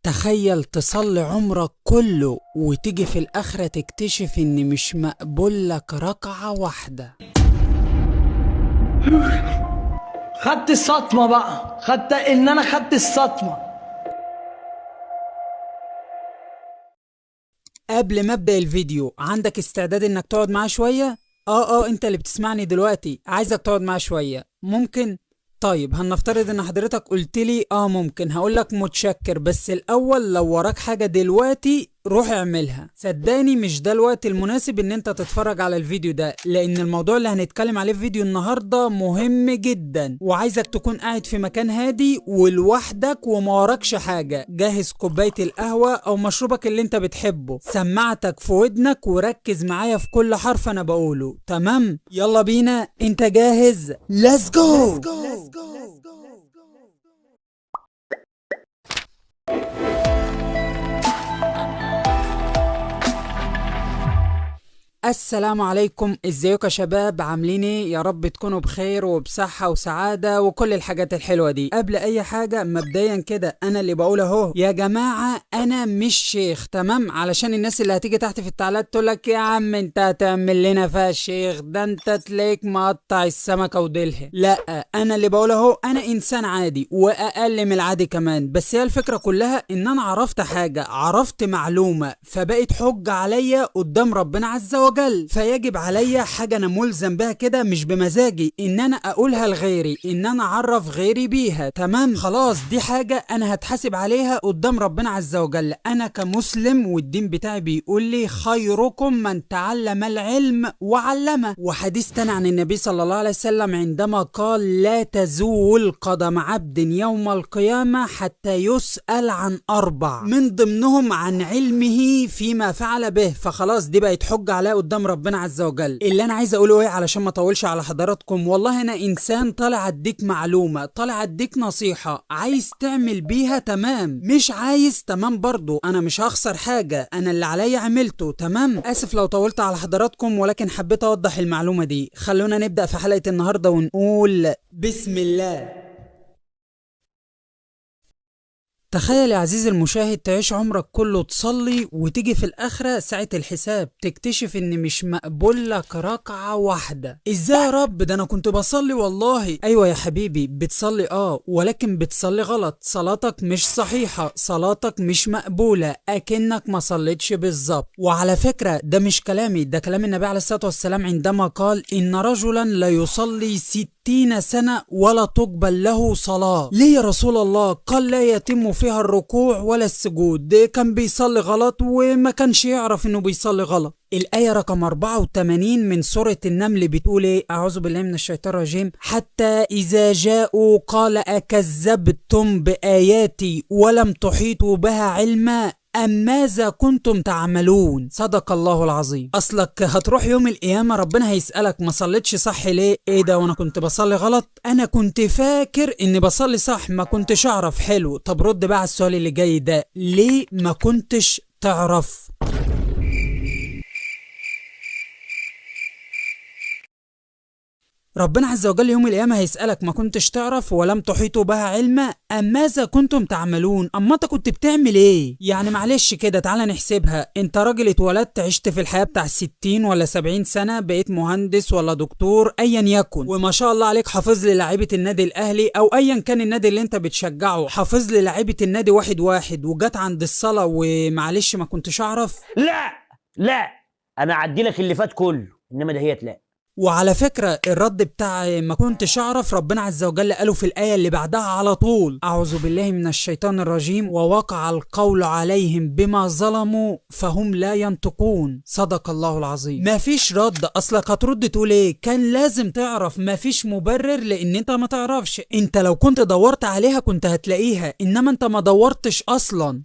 تخيل تصلي عمرك كله وتيجي في الآخرة تكتشف إن مش مقبول لك ركعة واحدة. خدت الصدمة بقى، خدت الصدمة. قبل ما أبدأ الفيديو، عندك استعداد إنك تقعد معاه شوية؟ انت اللي بتسمعني دلوقتي عايزك تقعد معاه شوية، ممكن؟ طيب هنفترض ان حضرتك قلت لي ممكن، هقولك متشكر، بس الاول لو وراك حاجة دلوقتي روح اعملها. صدقني مش ده الوقت المناسب ان انت تتفرج على الفيديو ده، لان الموضوع اللي هنتكلم عليه في فيديو النهاردة مهم جدا، وعايزك تكون قاعد في مكان هادي ولوحدك وما وراكش حاجة، جهز كوباية القهوة او مشروبك اللي انت بتحبه، سماعتك في ودنك وركز معايا في كل حرف انا بقوله، تمام؟ يلا بينا، انت جاهز؟ Let's go. السلام عليكم، ازيكم يا شباب؟ عاملين ايه؟ يا رب تكونوا بخير وبصحة وسعادة وكل الحاجات الحلوة دي. قبل اي حاجة مبدئيا كده انا اللي بقول اهو يا جماعة انا مش شيخ، تمام؟ علشان الناس اللي هتيجي تحت في التعليقات تقولك يا عم انت هتعمل لنا فيها شيخ، ده انت تلاقيك مقطع السمكة وديلها. لا، انا اللي بقول اهو انا انسان عادي واقل من العادي كمان، بس هي الفكرة كلها ان انا عرفت حاجة، عرفت معلومة، فبقت حجة عليا قدام ربنا عز وجل، فيجب عليا حاجة انا ملزم بها كده، مش بمزاجي ان انا اقولها لغيري، ان انا اعرف غيري بيها، تمام؟ خلاص دي حاجة انا هتحاسب عليها قدام ربنا عز وجل. انا كمسلم والدين بتاعي بيقول لي خيركم من تعلم العلم وعلمه، وحديث تاني عن النبي صلى الله عليه وسلم عندما قال لا تزول قدم عبد يوم القيامة حتى يسأل عن 4، من ضمنهم عن علمه فيما فعل به. فخلاص دي بقت حجة عليا قدام ربنا عز وجل. اللي انا عايز اقوله ايه علشان ما اطولش على حضراتكم، والله انا انسان طالع اديك معلومة، طالع اديك نصيحة، عايز تعمل بيها تمام، مش عايز تمام برضو، انا مش هخسر حاجة، انا اللي عليا عملته، تمام؟ اسف لو طولت على حضراتكم، ولكن حبيت اوضح المعلومة دي. خلونا نبدأ في حلقة النهاردة ونقول بسم الله. تخيل يا عزيزي المشاهد تعيش عمرك كله تصلي وتيجي في الآخرة ساعة الحساب تكتشف ان مش مقبول لك ركعة واحدة. ازاي يا رب؟ ده انا كنت بصلي والله. ايوه يا حبيبي بتصلي ولكن بتصلي غلط، صلاتك مش صحيحة، صلاتك مش مقبولة، اكنك ما صليتش بالظبط. وعلى فكرة ده مش كلامي، ده كلام النبي عليه الصلاة والسلام عندما قال ان رجلا لا يصلي 60 سنة ولا تقبل له صلاة. ليه يا رسول الله؟ قال لا يتم فيها الركوع ولا السجود. ده كان بيصلي غلط وما كانش يعرف انه بيصلي غلط. الآية رقم 84 من سورة النمل بتقول ايه؟ أعوذ بالله من الشيطان الرجيم. حتى إذا جاءوا قال أكذبتم بآياتي ولم تحيطوا بها علما أم ماذا كنتم تعملون؟ صدق الله العظيم. أصلك هتروح يوم القيامة ربنا هيسألك ما صليتش صح ليه؟ إيه ده وأنا كنت بصلي غلط؟ أنا كنت فاكر إني بصلي صح، ما كنتش أعرف. حلو، طب رد بقى على السؤال اللي جاي ده، ليه ما كنتش تعرف؟ ربنا عز وجل يوم القيامة هيسألك ما كنتش تعرف ولم تحيطوا بها علما أم ماذا كنتم تعملون؟ أما أنت كنت بتعمل إيه؟ يعني معلش كده تعالى نحسبها، أنت راجل اتولدت عشت في الحياة بتاع 60 ولا 70 سنة، بقيت مهندس ولا دكتور أيا يكن، وما شاء الله عليك حافظ لي لاعيبة النادي الأهلي أو أيا كان النادي اللي أنت بتشجعه، حافظ لي لاعيبة النادي واحد واحد، وجت عند الصلاة ومعلش ما كنتش أعرف؟ لا انا اعدي لك اللي فات كله، انما دهيت لا. وعلى فكرة الرد بتاع ما كنتش أعرف ربنا عز وجل قاله في الآية اللي بعدها على طول. أعوذ بالله من الشيطان الرجيم. ووقع القول عليهم بما ظلموا فهم لا ينطقون. صدق الله العظيم. مفيش رد، أصلك هترد تقول إيه؟ كان لازم تعرف، مفيش مبرر لأن أنت ما تعرفش. أنت لو كنت دورت عليها كنت هتلاقيها، إنما أنت ما دورتش أصلا.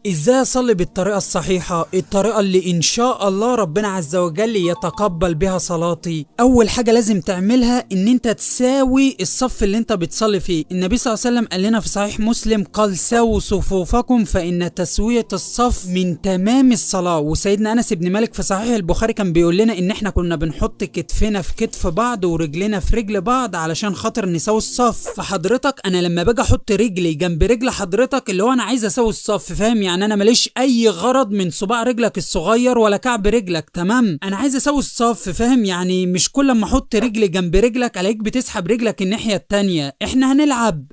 ازاي اصلي بالطريقة الصحيحة، الطريقة اللي ان شاء الله ربنا عز وجل يتقبل بها صلاتي؟ اول حاجة لازم تعملها ان انت تساوي الصف اللي انت بتصلي فيه. النبي صلى الله عليه وسلم قال لنا في صحيح مسلم، قال ساووا صفوفكم فان تسوية الصف من تمام الصلاة. وسيدنا انس بن مالك في صحيح البخاري كان بيقول لنا ان احنا كنا بنحط كتفنا في كتف بعض ورجلنا في رجل بعض علشان خاطر نساوي الصف. فحضرتك انا لما باجي احط رجلي جنب رجل حضرتك اللي هو انا عايز اساوي الصف، فاهم؟ يعني انا ماليش اي غرض من صباع رجلك الصغير ولا كعب رجلك، تمام؟ انا عايز اساوي الصف، فاهم؟ يعني مش كل ما احط رجلي جنب رجلك الاقيك بتسحب رجلك الناحية التانية. احنا هنلعب.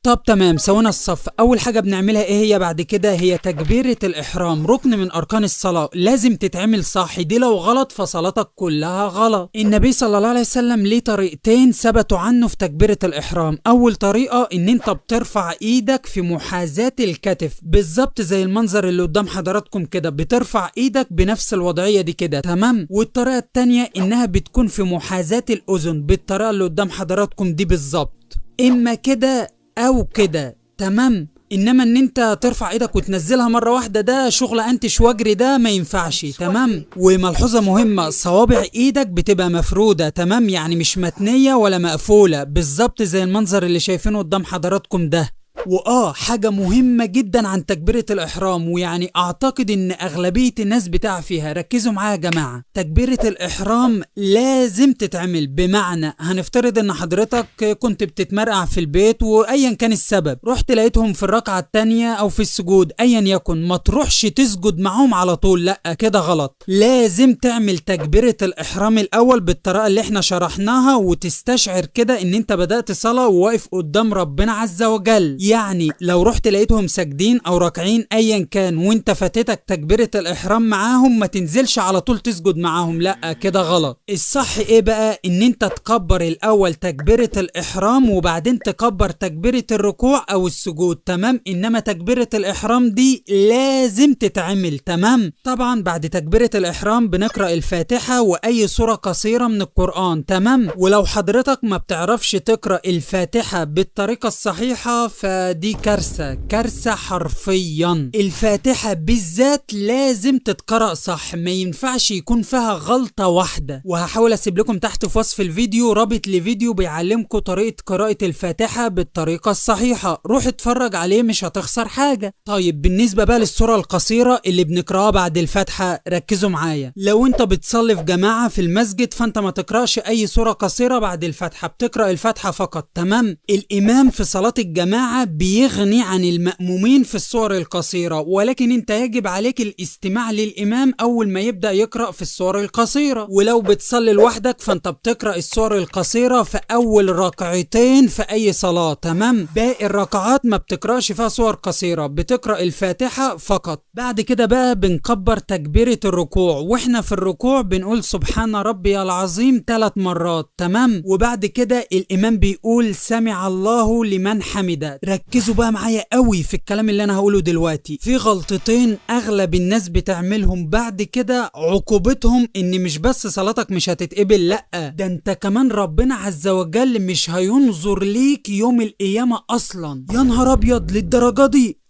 طب تمام، سوينا الصف. اول حاجة بنعملها ايه هي بعد كده؟ هي تكبيرة الاحرام، ركن من اركان الصلاة، لازم تتعمل صح. دي لو غلط فصلاتك كلها غلط. النبي صلى الله عليه وسلم ليه طريقتين ثبتوا عنه في تكبيرة الاحرام. اول طريقة ان انت بترفع ايدك في محاذاة الكتف، بالظبط زي المنظر اللي قدام حضراتكم كده، بترفع ايدك بنفس الوضعية دي كده، تمام؟ والطريقة التانية انها بتكون في محاذاة الاذن بالطريقة اللي قدام حضراتكم دي بالظبط، اما كده او كده، تمام؟ انما ان انت ترفع ايدك وتنزلها مرة واحدة ده شغل انتش وجري، ده ما ينفعش، تمام؟ وملحوظة مهمة، صوابع ايدك بتبقى مفرودة، تمام؟ يعني مش متنية ولا مقفولة، بالظبط زي المنظر اللي شايفينه قدام حضراتكم ده. حاجة مهمة جدا عن تكبيرة الإحرام، ويعني أعتقد إن أغلبية الناس بتاع فيها، ركزوا معايا يا جماعة. تكبيرة الإحرام لازم تتعمل، بمعنى هنفترض إن حضرتك كنت بتتمرقع في البيت وأيا كان السبب، رحت لقيتهم في الركعة التانية أو في السجود أيا يكن، ما تروحش تسجد معهم على طول، لأ كده غلط. لازم تعمل تكبيرة الإحرام الأول بالطريقة اللي احنا شرحناها، وتستشعر كده إن أنت بدأت صلاة وواقف قدام ربنا عز وجل. يعني لو رحت لقيتهم ساجدين او راكعين ايا كان وانت فاتتك تكبيرة الاحرام معاهم، ما تنزلش على طول تسجد معاهم، لا كده غلط. الصح ايه بقى؟ ان انت تكبر الاول تكبيرة الاحرام وبعدين تكبر تكبيرة الركوع او السجود، تمام؟ انما تكبيرة الاحرام دي لازم تتعمل، تمام؟ طبعا بعد تكبيرة الاحرام بنقرأ الفاتحة واي سورة قصيرة من القرآن، تمام؟ ولو حضرتك ما بتعرفش تقرأ الفاتحة بالطريقة الصحيحة فدي كارثة حرفيا. الفاتحة بالذات لازم تتقرأ صح، ما ينفعش يكون فيها غلطة واحدة. وهحاول اسيب لكم تحت في وصف الفيديو رابط لفيديو بيعلمكم طريقة قراءة الفاتحة بالطريقة الصحيحة، روح اتفرج عليه مش هتخسر حاجة. طيب بالنسبة بقى للسورة القصيرة اللي بنقراها بعد الفاتحة، ركزوا معايا. لو انت بتصلي في جماعة في المسجد فانت ما تقرأش اي سورة قصيرة بعد الفاتحة، بتقرأ الفاتحة فقط، تمام؟ الامام في صلاة الجماعة بيغني عن المأمومين في السور القصيرة، ولكن انت يجب عليك الاستماع للإمام أول ما يبدأ يقرأ في السور القصيرة. ولو بتصلي لوحدك فانت بتقرأ السور القصيرة في أول ركعتين في أي صلاة، تمام؟ باقي الركعات ما بتقرأش فيها سور قصيرة، بتقرأ الفاتحة فقط. بعد كده بقى بنكبر تكبيرة الركوع، واحنا في الركوع بنقول سبحان ربي العظيم 3 مرات، تمام؟ وبعد كده الإمام بيقول سمع الله لمن حمده. ركزوا بقى معايا قوي في الكلام اللي انا هقوله دلوقتي، في غلطتين اغلب الناس بتعملهم بعد كده عقوبتهم ان مش بس صلاتك مش هتتقبل، لا ده انت كمان ربنا عز وجل مش هينظر ليك يوم القيامة اصلا. يا نهار ابيض للدرجة دي؟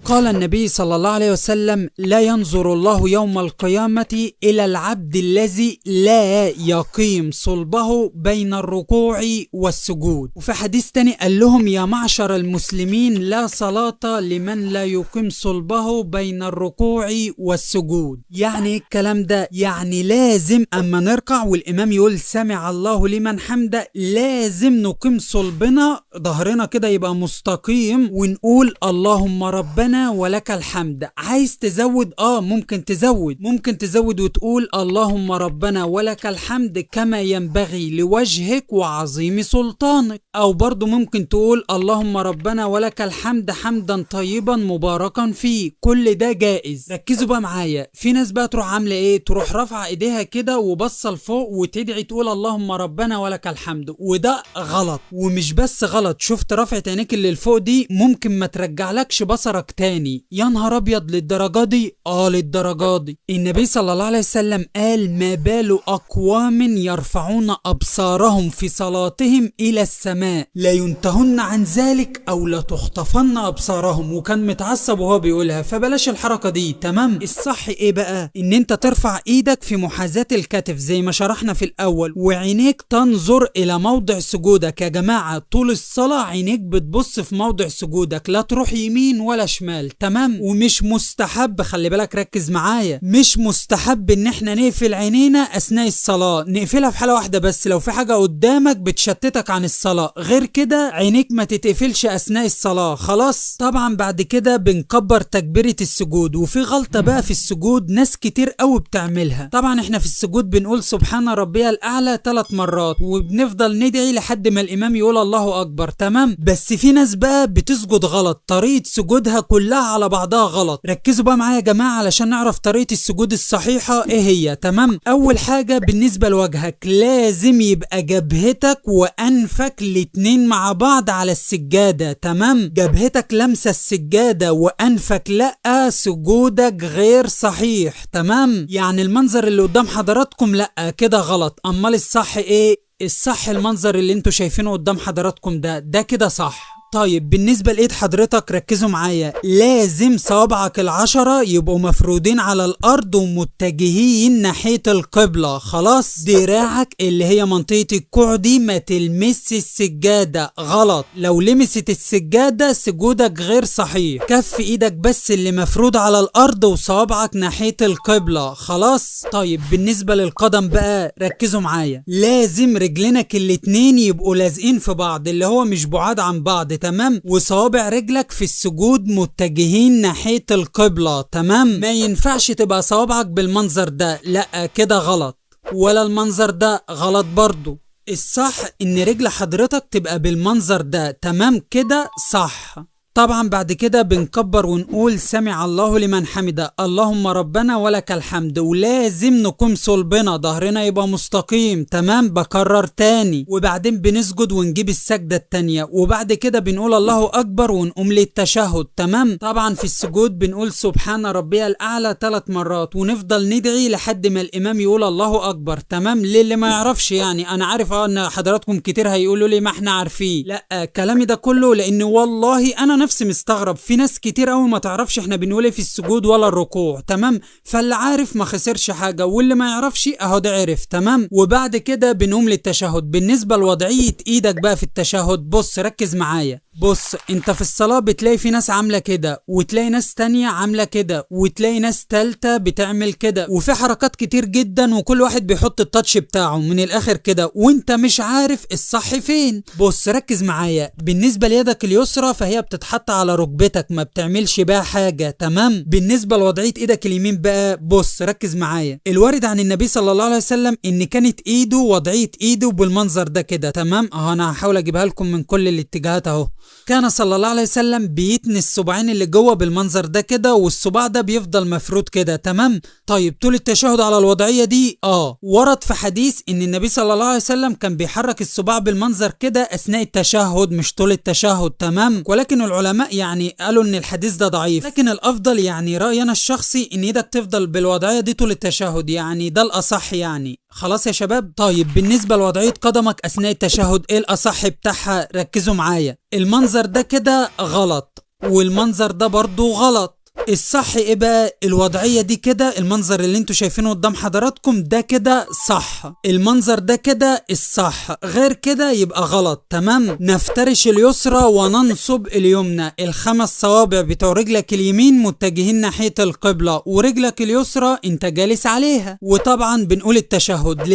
قال النبي صلى الله عليه وسلم لا ينظر الله يوم القيامة الى العبد الذي لا يقيم صلبه بين الركوع والسجود. وفي حديث تاني قال لهم يا معشر المسلمين لا صلاة لمن لا يقيم صلبه بين الركوع والسجود. يعني الكلام ده يعني لازم اما نركع والامام يقول سمع الله لمن حمده لازم نقيم صلبنا، ظهرنا كده يبقى مستقيم، ونقول اللهم ربنا ولك الحمد. عايز تزود ممكن تزود وتقول اللهم ربنا ولك الحمد كما ينبغي لوجهك وعظيم سلطانك، او برضو ممكن تقول اللهم ربنا ولك الحمد حمدا طيبا مباركا فيه، كل ده جائز. ركزوا بقى معايا، في ناس بقى تروح عامله ايه؟ تروح رافعه ايديها كده وبصه لفوق وتدعي تقول اللهم ربنا ولك الحمد، وده غلط. ومش بس غلط، شفت رفعه عينيك اللي لفوق دي ممكن ما ترجعلكش بصه بصرك تاني. يا نهار ابيض، للدرجة دي؟ للدرجة دي. النبي صلى الله عليه وسلم قال: ما بال اقوام يرفعون ابصارهم في صلاتهم الى السماء لا ينتهن عن ذلك او لا تخطفن ابصارهم. وكان متعصب وهو بيقولها، فبلاش الحركة دي. تمام. الصح ايه بقى؟ ان انت ترفع ايدك في محاذاة الكتف زي ما شرحنا في الاول، وعينيك تنظر الى موضع سجودك. يا جماعة طول الصلاة عينيك بتبص في موضع سجودك، لا تروح يمين ولا شمال. تمام. ومش مستحب، خلي بالك ركز معايا، مش مستحب ان احنا نقفل عينينا اثناء الصلاة. نقفلها في حالة واحدة بس، لو في حاجة قدامك بتشتتك عن الصلاة، غير كده عينيك ما تتقفلش اثناء الصلاة. خلاص. طبعا بعد كده بنكبر تكبيرة السجود. وفي غلطة بقى في السجود ناس كتير قوي بتعملها. طبعا احنا في السجود بنقول سبحان ربي الاعلى 3 مرات، وبنفضل ندعي لحد ما الامام يقول الله اكبر. تمام. بس في ناس بقى بتسجد غلط، طريقة سجودها كلها على بعضها غلط. ركزوا بقى معايا يا جماعة علشان نعرف طريقة السجود الصحيحة ايه هي. تمام. اول حاجة بالنسبة لوجهك، لازم يبقى جبهتك وانفك الاتنين مع بعض على السجادة. تمام. جبهتك لمسة السجادة وانفك لا، سجودك غير صحيح. تمام. يعني المنظر اللي قدام حضراتكم لا، كده غلط. امال الصح ايه؟ الصح المنظر اللي انتوا شايفينه قدام حضراتكم ده كده صح. طيب بالنسبة لإيد حضرتك ركزوا معايا، لازم صوابعك 10 يبقوا مفرودين على الأرض ومتجهين ناحية القبلة. خلاص. دراعك اللي هي منطقة الكوع دي ما تلمس السجادة، غلط. لو لمست السجادة سجودك غير صحيح. كف إيدك بس اللي مفرود على الأرض وصوابعك ناحية القبلة. خلاص. طيب بالنسبة للقدم بقى ركزوا معايا، لازم رجلينك الاتنين يبقوا لازقين في بعض، اللي هو مش بعاد عن بعض. تمام. وصوابع رجلك في السجود متجهين ناحية القبلة. تمام. ما ينفعش تبقى صوابعك بالمنظر ده، لا كده غلط. ولا المنظر ده غلط برضو. الصح ان رجل حضرتك تبقى بالمنظر ده. تمام كده صح. طبعا بعد كده بنكبر ونقول سمع الله لمن حمده، اللهم ربنا ولك الحمد. ولازم نقوم صلبنا، ظهرنا يبقى مستقيم. تمام. بكرر تاني. وبعدين بنسجد ونجيب السجدة التانية، وبعد كده بنقول الله اكبر ونقوم للتشهد. تمام. طبعا في السجود بنقول سبحان ربي الاعلى 3 مرات، ونفضل ندعي لحد ما الامام يقول الله اكبر. تمام. للي ما يعرفش، يعني انا عارف ان حضراتكم كتير هيقولوا لي ما احنا عارفين، لا كلامي ده كله لان والله انا نفسي مستغرب، في ناس كتير قوي ما تعرفش احنا بنقول ايه في السجود ولا الركوع. تمام. فاللي عارف ما خسرش حاجه، واللي ما يعرفش اهو ده عرف. تمام. وبعد كده بنقوم للتشهد. بالنسبه لوضعيه ايدك بقى في التشهد، بص ركز معايا. بص انت في الصلاة بتلاقي في ناس عاملة كده، وتلاقي ناس تانية عاملة كده، وتلاقي ناس تالتة بتعمل كده، وفي حركات كتير جدا، وكل واحد بيحط التاتش بتاعه من الاخر كده، وانت مش عارف الصح فين. بص ركز معايا، بالنسبة ليدك اليسرى فهي بتتحط على ركبتك، ما بتعملش بقى حاجة. تمام. بالنسبة لوضعية ايدك اليمين بقى، بص ركز معايا، الوارد عن النبي صلى الله عليه وسلم ان كانت ايده وضعية ايده بالمنظر ده كده. تمام. اهو انا هحاول اجيبها لكم من كل الاتجاهات اهو. كان صلى الله عليه وسلم بيتني الصباعين اللي جوه بالمنظر ده كده، والصباع ده بيفضل مفرود كده. تمام. طيب طول التشهد على الوضعية دي ورد في حديث ان النبي صلى الله عليه وسلم كان بيحرك الصباع بالمنظر كده اثناء التشهد، مش طول التشهد. تمام. ولكن العلماء يعني قالوا ان الحديث ده ضعيف، لكن الافضل يعني رأيي انا الشخصي ان ايدك تفضل بالوضعية دي طول التشهد، يعني ده الاصح يعني. خلاص يا شباب. طيب بالنسبة لوضعية قدمك اثناء التشهد، ايه الاصح بتاعها؟ ركزوا معايا، المنظر ده كده غلط، والمنظر ده برضو غلط. الصح ايه بقى؟ الوضعية دي كده، المنظر اللي انتوا شايفينه قدام حضراتكم ده كده صح، المنظر ده كده الصح، غير كده يبقى غلط. تمام. نفترش اليسرى وننصب اليمنى، ال5 صوابع بتوع رجلك اليمين متجهين ناحية القبلة، ورجلك اليسرى انت جالس عليها. وطبعا بنقول التشهد.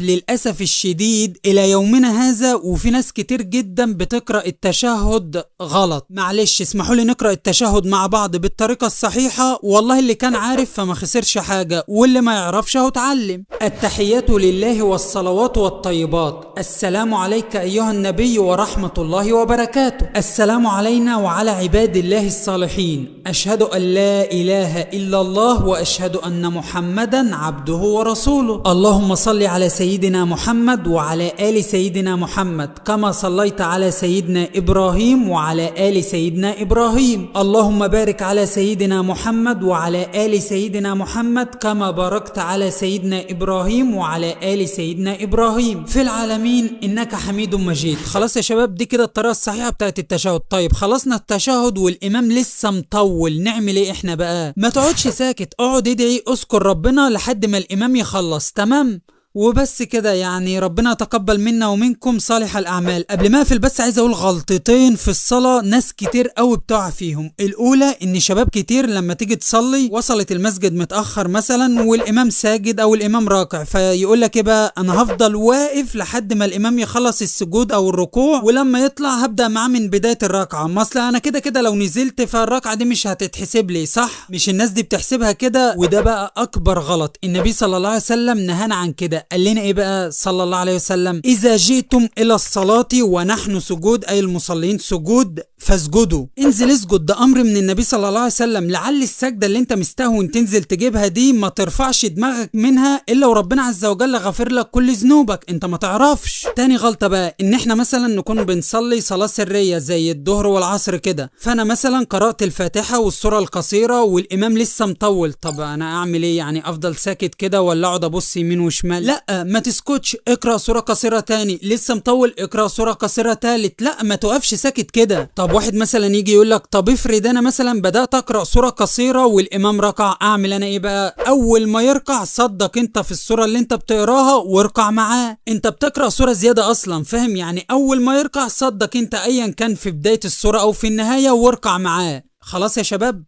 للأسف الشديد الى يومنا هذا وفي ناس كتير جدا بتقرأ التشهد غلط. معلش اسمحوا لي نقرأ التشهد مع بعض بالطريقة بالطريقة الصحيحة، والله اللي كان عارف فما خسرش حاجة، واللي ما يعرفش هو اتعلم. التحيات لله والصلوات والطيبات. السلام عليك أيها النبي ورحمة الله وبركاته. السلام علينا وعلى عباد الله الصالحين. أشهد أن لا إله إلا الله وأشهد أن محمدا عبده ورسوله. اللهم صل على سيدنا محمد وعلى آل سيدنا محمد كما صليت على سيدنا إبراهيم وعلى آل سيدنا إبراهيم. اللهم بارك على سيدنا محمد وعلى آل سيدنا محمد كما باركت على سيدنا إبراهيم وعلى آل سيدنا إبراهيم في العالمين إنك حميد مجيد. خلاص يا شباب، دي كده الطريقة الصحيحة بتاعت التشهد. طيب خلصنا التشهد والإمام لسه مطول، نعمل ايه احنا بقى؟ ما تقعدش ساكت، اقعد ادعي، اذكر ربنا لحد ما الإمام يخلص. تمام؟ وبس كده، يعني ربنا يتقبل منا ومنكم صالح الأعمال. قبل ما اقفل بس عايز اقول غلطتين في الصلاة ناس كتير قوي بتقع فيهم. الأولى إن شباب كتير لما تيجي تصلي وصلت المسجد متأخر مثلا والإمام ساجد أو الإمام راكع، فيقول لك ايه بقى، أنا هفضل واقف لحد ما الإمام يخلص السجود أو الركوع، ولما يطلع هبدأ معاه من بداية الركعة. مثلا أنا كده كده لو نزلت فالركعة دي مش هتتحسب لي، صح؟ مش الناس دي بتحسبها كده، وده بقى أكبر غلط. النبي صلى الله عليه وسلم نهانا عن كده، قال لنا ايه بقى صلى الله عليه وسلم؟ اذا جئتم الى الصلاة ونحن سجود، اي المصلين سجود، فاسجدوا. انزل اسجد، ده امر من النبي صلى الله عليه وسلم. لعل السجدة اللي انت مستهون تنزل تجيبها دي ما ترفعش دماغك منها الا وربنا عز وجل غفر لك كل ذنوبك، انت ما تعرفش. تاني غلطة بقى ان احنا مثلا نكون بنصلي صلاة سرية زي الظهر والعصر كده، فانا مثلا قرأت الفاتحة والسورة القصيرة والامام لسه مطول. طب انا اعمل ايه يعني؟ افضل ساكت كده ولا اقعد ابص يمين وشمال؟ لا، ما تسكتش، اقرأ سورة قصيرة تاني، لسه مطول اقرأ سورة قصيرة تالت. لا، ما توقفش ساكت كده. طب واحد مثلا يجي يقول لك طب افرض انا مثلا بدأت اقرأ سورة قصيرة والامام ركع، اعمل انا ايه بقى؟ اول ما يركع صدق انت في السورة اللي انت بتقراها واركع معاه. انت بتقرأ سورة زيادة اصلا، فاهم؟ يعني اول ما يركع صدق انت ايا كان في بداية السورة او في النهاية واركع معاه. خلاص يا شباب؟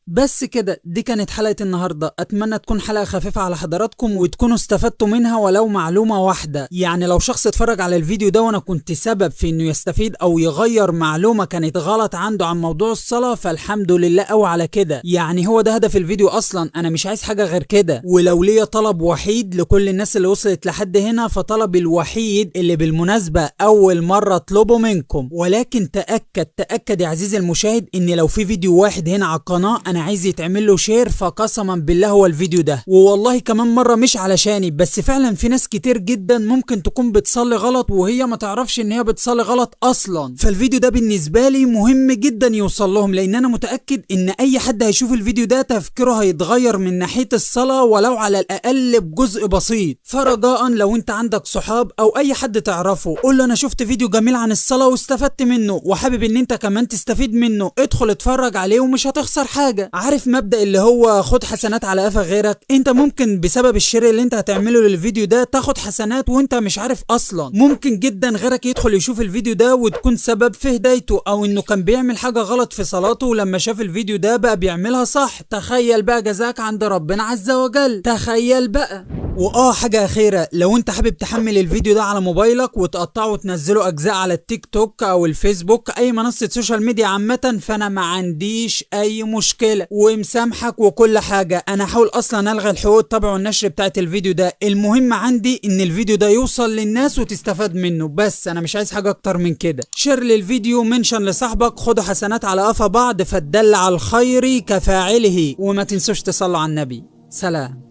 بس كده، دي كانت حلقة النهاردة. اتمنى تكون حلقة خفيفة على حضراتكم وتكونوا استفدتوا منها ولو معلومة واحدة. يعني لو شخص اتفرج على الفيديو ده وانا كنت سبب في انه يستفيد او يغير معلومة كانت غلط عنده عن موضوع الصلاة، فالحمد لله قوي على كده. يعني هو ده هدف الفيديو اصلا، انا مش عايز حاجة غير كده. ولو ليا طلب وحيد لكل الناس اللي وصلت لحد هنا، فطلب الوحيد اللي بالمناسبة اول مرة اطلبه منكم، ولكن تأكد يا عزيزي المشاهد ان لو في فيديو واحد هنا على القناة انا عايز يتعمل له شير، فقسما بالله هو الفيديو ده. ووالله كمان مرة مش علشاني بس، فعلا في ناس كتير جدا ممكن تكون بتصلي غلط وهي ما تعرفش ان هي بتصلي غلط اصلا، فالفيديو ده بالنسبة لي مهم جدا يوصل لهم، لان انا متأكد ان اي حد هيشوف الفيديو ده تفكيره هيتغير من ناحية الصلاة ولو على الاقل بجزء بسيط. فرجاء لو انت عندك صحاب او اي حد تعرفه قول له انا شفت فيديو جميل عن الصلاة واستفدت منه وحابب ان انت كمان تستفيد منه، ادخل اتفرج عليه ومش هتخسر حاجة. عارف مبدأ اللي هو خد حسنات على قفا غيرك؟ انت ممكن بسبب الشير اللي انت هتعمله للفيديو ده تاخد حسنات وانت مش عارف اصلا. ممكن جدا غيرك يدخل يشوف الفيديو ده وتكون سبب في هدايته، او انه كان بيعمل حاجة غلط في صلاته ولما شاف الفيديو ده بقى بيعملها صح. تخيل بقى جزاك عند ربنا عز وجل، تخيل بقى. حاجة أخيرة، لو انت حابب تحمل الفيديو ده على موبايلك وتقطعه وتنزله أجزاء على التيك توك أو الفيسبوك أي منصة سوشيال ميديا عامة، فأنا ما عنديش أي مشكلة ومسامحك وكل حاجة. أنا هحاول أصلا ألغي الحقوق الطبع والنشر بتاعت الفيديو ده. المهم عندي إن الفيديو ده يوصل للناس وتستفاد منه بس، أنا مش عايز حاجة أكتر من كده. شير للفيديو، منشن لصاحبك، خدوا حسنات على قفا بعض، فالدل على الخير كفاعله. وما تنسوش تصلوا على النبي. سلام.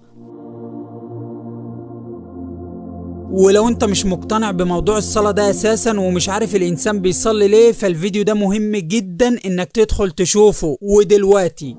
ولو انت مش مقتنع بموضوع الصلاة ده اساسا ومش عارف الانسان بيصلي ليه، فالفيديو ده مهم جدا انك تدخل تشوفه ودلوقتي.